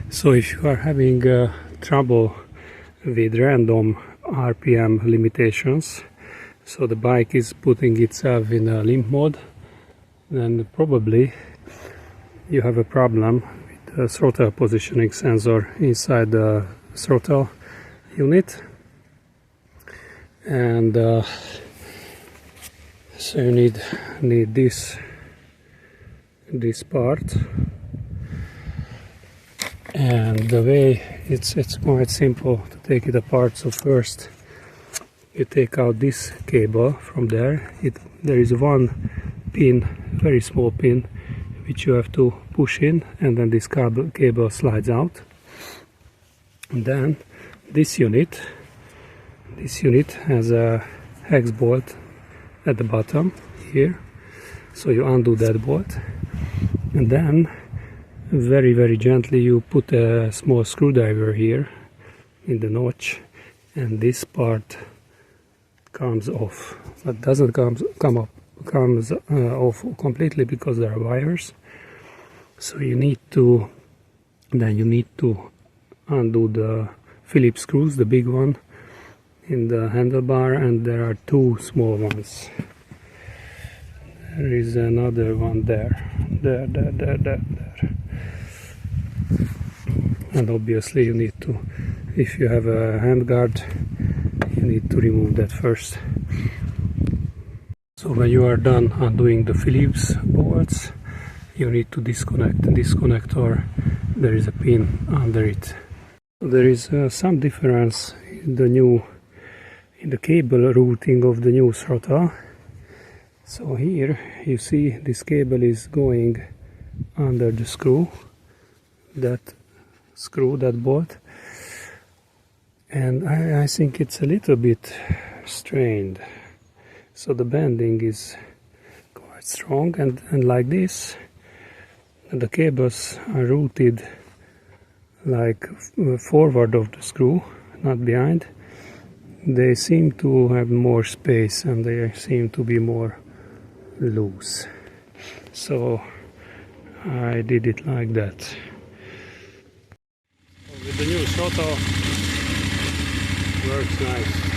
So if you are having trouble with random RPM limitations, so the bike is putting itself in a limp mode, then probably you have a problem with the throttle positioning sensor inside the throttle unit. And so you need this part, and the way it's quite simple to take it apart. So first you take out this cable from there. There is one pin, very small pin, which you have to push in, and then this cable slides out. And then this unit has a hex bolt at the bottom here, so you undo that bolt, and then very gently you put a small screwdriver here in the notch, and this part comes off, but doesn't comes off completely because there are wires. So you need to undo the Phillips screws, the big one in the handlebar, and there are two small ones. There is another one there. And obviously you need to, if you have a handguard, you need to remove that first. So when you are done undoing the Phillips bolts, you need to disconnect the disconnector. There is a pin under it. There is some difference in the cable routing of the new throttle. So here you see this cable is going under the screw, that bolt, and I think it's a little bit strained. So the bending is quite strong, and like this, the cables are routed like forward of the screw, not behind. They seem to have more space and they seem to be more loose. So I did it like that. With the new throttle, works nice.